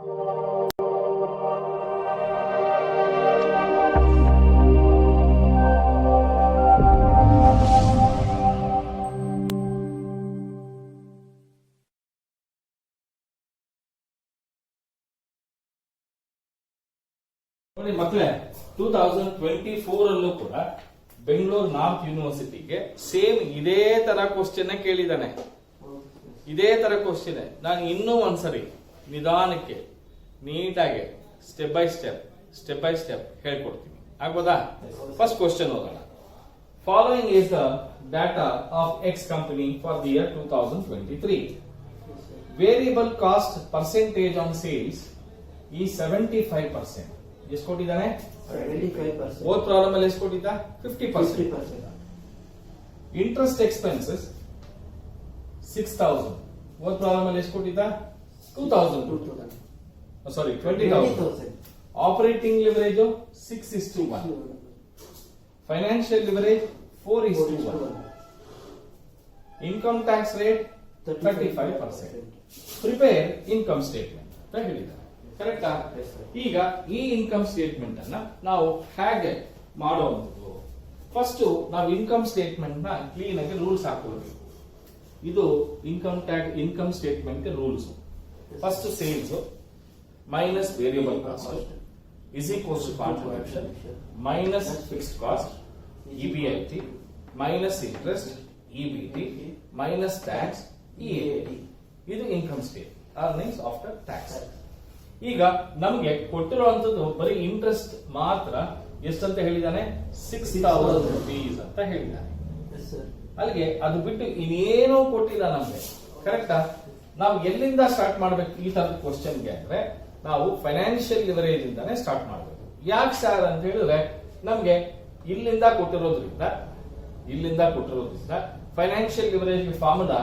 ನೋಡಿ ಮಕ್ಕಳೇ, 2024 ಅಲ್ಲೂ ಕೂಡ ಬೆಂಗಳೂರು ನಾರ್ತ್ ಯೂನಿವರ್ಸಿಟಿಗೆ ಸೇಮ್ ಇದೇ ತರ ಕ್ವಶನ್ ಕೇಳಿದಾನೆ. ಇದೇ ತರ ಕ್ವಶನ್ ನಾನು ಇನ್ನೂ ಒಂದ್ಸರಿ ನಿಧಾನಕ್ಕೆ ನೀಟಾಗಿ ಸ್ಟೆಪ್ ಬೈ ಸ್ಟೆಪ್ ಹೇಳ್ಕೊಡ್ತೀನಿ. ಆಗ್ಬೋದಾ? ಫಸ್ಟ್ ಕ್ವಶನ್ ಓದೋಣ. Following is the data of X company for the year 2023. Variable cost percentage on sales ಈ 75%. ಎಷ್ಟು ಕೊಟ್ಟಿದ್ದಾನೆ? 75%. ಓದ್ ಪ್ರಾಬ್ಲಮ್ ಅಲ್ಲಿ ಎಷ್ಟು ಕೊಟ್ಟಿದ್ದ? 50%. Interest expenses 6000. ಓದ್ ಪ್ರಾಬ್ಲಮ್ ಅಲ್ಲಿ ಎಷ್ಟು ಕೊಟ್ಟಿದ್ದ? 2000. ಸಾರಿ 20,000. Operating leverage 6:1. Financial leverage 4:1. Income tax rate 35%. Prepare income statement ಅಂತ ಹೇಳಿದ್ದಾರೆ. ಕರೆಕ್ಟಾ? ಈಗ ಈ ಇನ್ಕಮ್ ಸ್ಟೇಟ್ಮೆಂಟ್ ಅನ್ನ ನಾವು ಹೇಗೆ ಮಾಡೋದು? ಫಸ್ಟ್ ನಾವು ಇನ್ಕಮ್ ಸ್ಟೇಟ್ಮೆಂಟ್ ನ ಕ್ಲೀನ್ ಆಗಿ ರೂಲ್ಸ್ ಹಾಕೊಳ್ಬೇಕು. ಇದು income statement rules. First sales minus variable cost is equals to contribution minus fixed cost EBIT minus interest EBT minus tax EAT. ಇದು income statement, earnings after tax. ಈಗ ನಮ್ಗೆ ಕೊಟ್ಟಿರುವಂತದ್ದು ಬರೀ interest ಮಾತ್ರ ಎಷ್ಟಂತ ಹೇಳಿದಾನೆ? 6,000 rupees ಅಂತ ಹೇಳಿದಾನೆ. ಅಲ್ಲಿಗೆ ಅದು ಬಿಟ್ಟು ಇನ್ನೇನೋ ಕೊಟ್ಟಿಲ್ಲ ನಮ್ಗೆ. ಕರೆಕ್ಟಾ? ನಾವು ಎಲ್ಲಿಂದ ಸ್ಟಾರ್ಟ್ ಮಾಡ್ಬೇಕು ಈ ತರದ ಕ್ವಶನ್ಗೆ ಅಂದ್ರೆ ನಾವು ಫೈನಾನ್ಷಿಯಲ್ ಲಿವರೇಜ್ ಇಂದಾನೆ ಸ್ಟಾರ್ಟ್ ಮಾಡ್ಬೇಕು. ಯಾಕೆ ಸರ್ ಅಂತ ಹೇಳಿದ್ರೆ ನಮ್ಗೆ ಇಲ್ಲಿಂದ ಕೊಟ್ಟಿರೋದ್ರಿಂದ financial leverage formula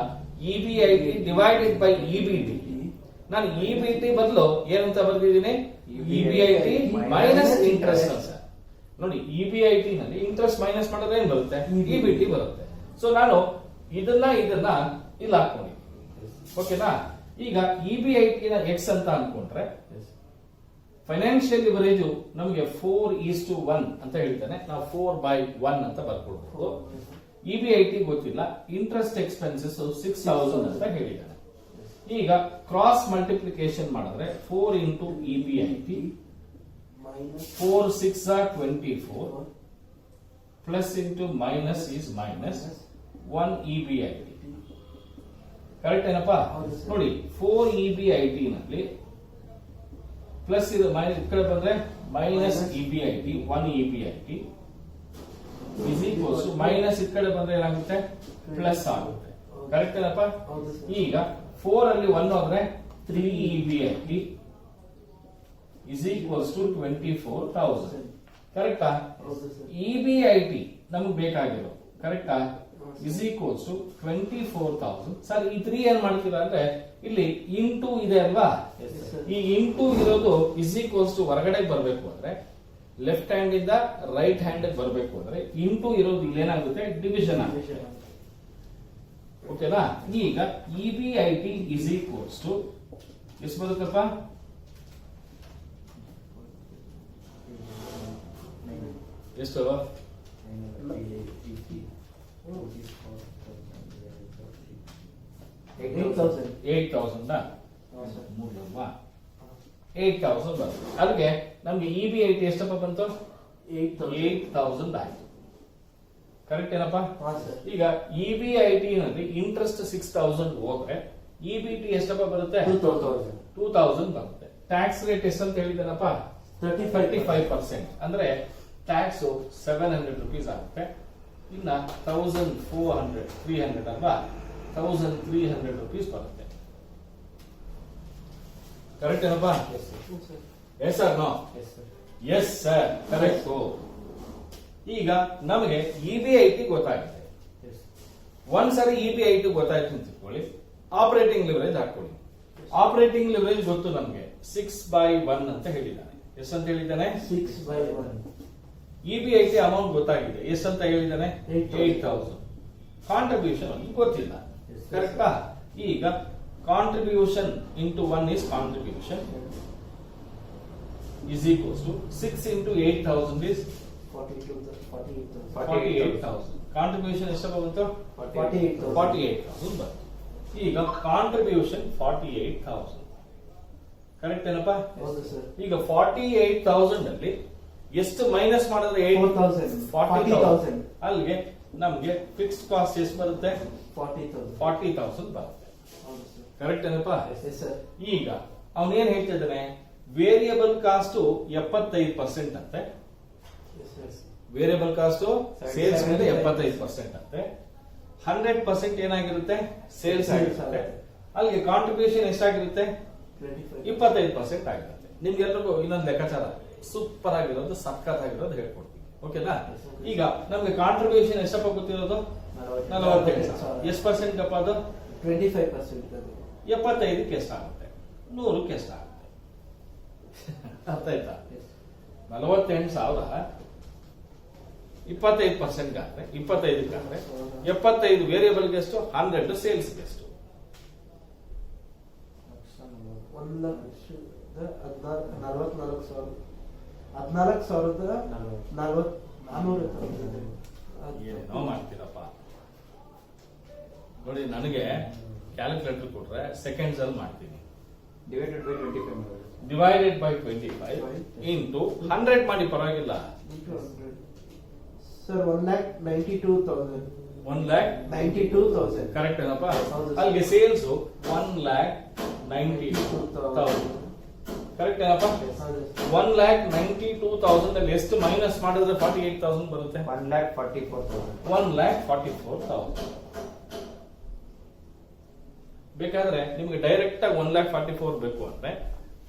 EBIT divided by EBT. ನಾನು ಇಬಿಟಿ ಬದಲು ಏನಂತ ಬರ್ದಿದ್ದೀನಿ? ಇಬಿಐಟಿ ಮೈನಸ್ ಇಂಟ್ರೆಸ್ಟ್ ಅಂತ. ನೋಡಿ, ಇಬಿಐಟಿ ನಲ್ಲಿ ಇಂಟ್ರೆಸ್ಟ್ ಮೈನಸ್ ಮಾಡಿದ್ರೆ ಏನ್ ಬರುತ್ತೆ? ಇಬಿಟಿ ಬರುತ್ತೆ. ಸೊ ನಾನು ಇದನ್ನ ಇಲ್ಲಿ ಹಾಕೊಂಡಿದ್ದೀನಿ. ಓಕೆನಾ? ಈಗ ಇಬಿಐಟಿ ನ ಎಕ್ಸ್ ಅಂತ ಅನ್ಕೊಂಡ್ರೆ ಫೈನಾನ್ಷಿಯಲ್ ಲಿವರೇಜ್ ನಮಗೆ 4:1 ಅಂತ ಹೇಳ್ತಾನೆ. ನಾವು 4/1 ಅಂತ ಬರ್ಕೊಡ್ಬೋದು. ಇಬಿಐಟಿ ಗೊತ್ತಿಲ್ಲ. ಇಂಟ್ರೆಸ್ಟ್ ಎಕ್ಸ್ಪೆನ್ಸಸ್ 6,000 ಅಂತ ಹೇಳಿದ್ದಾನೆ. ಈಗ ಕ್ರಾಸ್ ಮಲ್ಟಿಪ್ಲಿಕೇಶನ್ ಮಾಡಿದ್ರೆ 4 into EBIT 4 6 24 plus into minus is minus 1 EBIT. Correct ಏನಪ್ಪಾ? ನೋಡಿ, 4 ಇಬಿಐಟಿ ನಲ್ಲಿ ಪ್ಲಸ್ ಇದು ಈ ಕಡೆ ಬಂದ್ರೆ minus EBIT 1 EBIT is equals to minus ಈ ಕಡೆ ಬಂದ್ರೆ ಏನಾಗುತ್ತೆ? ಪ್ಲಸ್ ಆಗುತ್ತೆ. ಕರೆಕ್ಟ್ ಏನಪ್ಪಾ? ಈಗ 4 ಅಲ್ಲಿ 1 ಹೋದ್ರೆ 3 ಇಬಿಐಟಿ ಇಸ್ ಈಕ್ವಲ್ಸ್ ಟು 24,000. ಕರೆಕ್ಟಾ? ಇಬಿಐಟಿ ನಮಗೆ ಬೇಕಾಗಿರೋ ಕರೆಕ್ಟಾ ಇಸ್ ಈಕ್ವಲ್ಸ್ ಟು 24,000. ಸರ್ ಈ 3 ಏನ್ ಮಾಡ್ತೀರಾ ಅಂದ್ರೆ ಇಲ್ಲಿ ಇಂಟು ಇದೆ ಅಲ್ವಾ? ಈ ಇಂಟು ಇರೋದು ಇಸ್ ಈಕ್ವಲ್ಸ್ ಟು ಹೊರಗಡೆ ಬರಬೇಕು ಅಂದ್ರೆ ಲೆಫ್ಟ್ ಹ್ಯಾಂಡ್ ಇಂದ ರೈಟ್ ಹ್ಯಾಂಡ್ ಬರಬೇಕು ಅಂದ್ರೆ ಇಂಟು ಇರೋದು ಇಲ್ಲೇನಾಗುತ್ತೆ? ಡಿವಿಷನ್ ಆಗುತ್ತೆ. ಓಕೆನಾ? ಈಗ ಇಬಿಐಟಿ ಇಸ್ ಈಕ್ವಲ್ಸ್ ಟು ಎಷ್ಟು ಬರುತ್ತಪ್ಪ? ಎಷ್ಟು? 8,000 8,000 ಬರುತ್ತೆ. ಅದಕ್ಕೆ ನಮ್ಗೆ ಇಬಿಐಟಿ ಎಷ್ಟಪ್ಪ ಬಂತು? 8,000 ಆಯ್ತು. ಕರೆಕ್ಟ್ ಏನಪ್ಪಾ? ಈಗ ಇಬಿಐಟಿ ನಲ್ಲಿ ಇಂಟ್ರೆಸ್ಟ್ 6,000 ಹೋದ್ರೆ ಇಬಿಟಿ ಎಷ್ಟಪ್ಪ ಬರುತ್ತೆ? 2,000 ಬರುತ್ತೆ. ಟ್ಯಾಕ್ಸ್ ರೇಟ್ ಎಷ್ಟಂತ ಹೇಳಿದಾನಪ್ಪ? 35%. ಅಂದ್ರೆ ಟ್ಯಾಕ್ಸ್ 700 rupees ಆಗುತ್ತೆ. ಇನ್ನ 1,400 300 ಅಲ್ವಾ? 1,300 rupees ಬರುತ್ತೆ. ಕರೆಕ್ಟ್ ಏನಪ್ಪಾ? Yes sir? No? Yes sir, correct. ಈಗ ನಮಗೆ ಇಬಿಐಟಿ ಗೊತ್ತಾಗಿದೆ. ಒಂದ್ಸರಿ ಇಬಿಐಟಿ ಗೊತ್ತಾಯ್ತು ಅಂತ ತಿಳ್ಕೊಳ್ಳಿ. ಆಪರೇಟಿಂಗ್ ಲಿವರೇಜ್ ಹಾಕೊಳ್ಳಿ. ಆಪರೇಟಿಂಗ್ ಲಿವರೇಜ್ ಗೊತ್ತು ನಮಗೆ 6/1 ಅಂತ ಹೇಳಿದ್ದಾನೆ. ಎಷ್ಟಂತ ಹೇಳಿದ್ದಾನೆ? 6/1. ಇಬಿಐಟಿ ಅಮೌಂಟ್ ಗೊತ್ತಾಗಿದೆ. ಎಷ್ಟಂತ ಹೇಳಿದ್ದಾನೆ? 8,000. ಕಾಂಟ್ರಿಬ್ಯೂಷನ್ ಗೊತ್ತಿಲ್ಲ. ಕರೆಕ್ಟಾ? ಈಗ contribution into 1 is contribution. is equals to 6 into 8,000 is 48,000. Contribution ಎಷ್ಟು ಬರುತ್ತೋ 48,000 ಬರುತ್ತೆ. ಈಗ ಕಾಂಟ್ರಿಬ್ಯೂಷನ್ 48,000 ಕರೆಕ್ಟ್ ಏನಪ್ಪಾ? ಹೌದು ಸರ್. ಈಗ 48,000 ಅಲ್ಲಿ ಎಷ್ಟು ಮೈನಸ್ ಮಾಡಿದ್ರೆ 40,000 ಅಲ್ಲಿಗೆ ನಮ್ಗೆ ಫಿಕ್ಸ್ಡ್ ಕಾಸ್ಟ್ ಎಷ್ಟು ಬರುತ್ತೆ? 40,000 ಬರುತ್ತೆ. ಹೌದು ಸರ್. ಕರೆಕ್ಟ್ ಏನಪ್ಪಾ? Yes sir. ಈಗ ಅವನೇನ್ ಹೇಳ್ತಾ ಇದ್ದಾನೆ? ವೇರಿಯಬಲ್ ಕಾಸ್ಟ್ 75% ಅಂತೆ. Yes yes. Variable cost sales ಮೇಲೆ 75% ಅಂತೆ. 100% ಏನಾಗಿರುತ್ತೆ? ಸೇಲ್ಸ್ ಆಗಿರುತ್ತೆ. ಅಲ್ಲಿಗೆ ಕಾಂಟ್ರಿಬ್ಯೂಷನ್ ಎಷ್ಟಾಗಿರುತ್ತೆ? 25% ಆಗಿರುತ್ತೆ. ನಿಮ್ಗೆಲ್ರಿಗೂ ಇನ್ನೊಂದು ಲೆಕ್ಕಾಚಾರ ಸೂಪರ್ ಆಗಿರೋದು, ಸಖತ್ ಆಗಿರೋದು ಹೇಳ್ಕೊಡ್ತೀನಿ. ಓಕೆನಾ? ಈಗ ನಮ್ಗೆ ಕಾಂಟ್ರಿಬ್ಯೂಷನ್ ಎಷ್ಟಪ್ಪ ಗೊತ್ತಿರೋದು? 48,000. ಎಷ್ಟು ಪರ್ಸೆಂಟ್ ಗಪ್ಪ ಅದು? 25%. 75ಕ್ಕೆ ಎಷ್ಟಾಗುತ್ತೆ? 100ಕ್ಕೆ ಎಷ್ಟಾಗುತ್ತೆ? ಅರ್ಥ ಆಯ್ತಾ? 48,000 25% ಆದ್ರೆ 25ಕ್ಕೆ ಆದ್ರೆ 75 ವೇರಿಯಬಲ್ಗೆ ಎಷ್ಟು? 100 ಸೇಲ್ಸ್ಗೆ ಎಷ್ಟು? 1,44,000 ಏನೋ ಮಾಡ್ತೀರಪ್ಪ ನೋಡಿ. ನನಗೆ ಕ್ಯಾಲ್ಕುಲೇಟರ್ ಕೊಟ್ರೆ ಸೆಕೆಂಡ್ಸ್ ಅಲ್ಲಿ ಮಾಡ್ತೀನಿ. ಡಿವೈಡೆಡ್ ಬೈ 25 ಇಂಟು 100 ಮಾಡಿ, ಪರವಾಗಿಲ್ಲ. ಸರ್ 1,92,000. 1,92,000 ಕರೆಕ್ಟ್ ಏನಪ್ಪ? ಅಲ್ಲಿಗೆ ಸೇಲ್ಸ್ 1,92,000 ಕರೆಕ್ಟ್ ಏನಪ್ಪ? 1,92,000 ಅಲ್ಲಿ ಎಷ್ಟು ಮೈನಸ್ ಮಾಡಿದ್ರೆ 48,000 ಬರುತ್ತೆ? 1,44,000. 1,44,000. ಬೇಕಾದ್ರೆ ನಿಮ್ಗೆ ಡೈರೆಕ್ಟ್ ಆಗಿ 1,44,000 ಬೇಕು ಅಂದ್ರೆ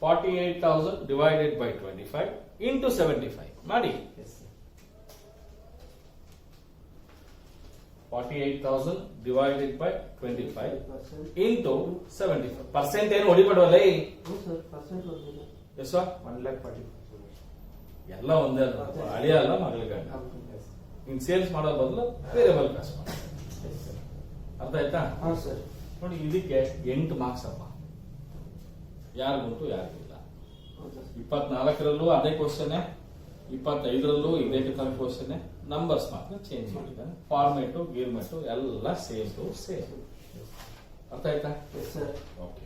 48,000 ಡಿವೈಡೆಡ್ ಬೈ 25 ಇಂಟು 75 ಮಾಡಿ. 48,000 ಡಿವೈಡೆಡ್ ಬೈ 25 ಇಂಟು 75 ಪರ್ಸೆಂಟ್ ಏನು ಹೊಡಿಬೇಡವಲ್ಲ? ಎಸ್ 1,44,000. ಎಲ್ಲ ಒಂದೇ ಅಳಿಯ ಅಲ್ಲ ಮಗಳಿಗೆ. ಇನ್ ಸೇಲ್ಸ್ ಮಾಡೋ ಬದಲು ವೇರಿಯಬಲ್ ಕಾಸ್ಟ್ ಮಾಡಿ. ಅರ್ಥ ಆಯ್ತಾ? ನೋಡಿ, ಇದಕ್ಕೆ 8 ಮಾರ್ಕ್ಸ್ ಅಪ್ಪ. ಯಾರಿಗುಂಟು ಯಾರಿಗಿಲ್ಲ. 24ರಲ್ಲೂ ಅದೇ ಕ್ವಶನ್, 25ರಲ್ಲೂ ಇದೇ ತರ ಕ್ವಶನ್. ನಂಬರ್ಸ್ ಮಾತ್ರ ಚೇಂಜ್ ಮಾಡಿದ್ದಾನೆ. ಫಾರ್ಮೇಟು ಗೀರ್ಮೆಟು ಎಲ್ಲ ಸೇಮ್ ಟು ಸೇಮ್. ಅರ್ಥ ಆಯ್ತಾ? Yes sir. ಓಕೆ.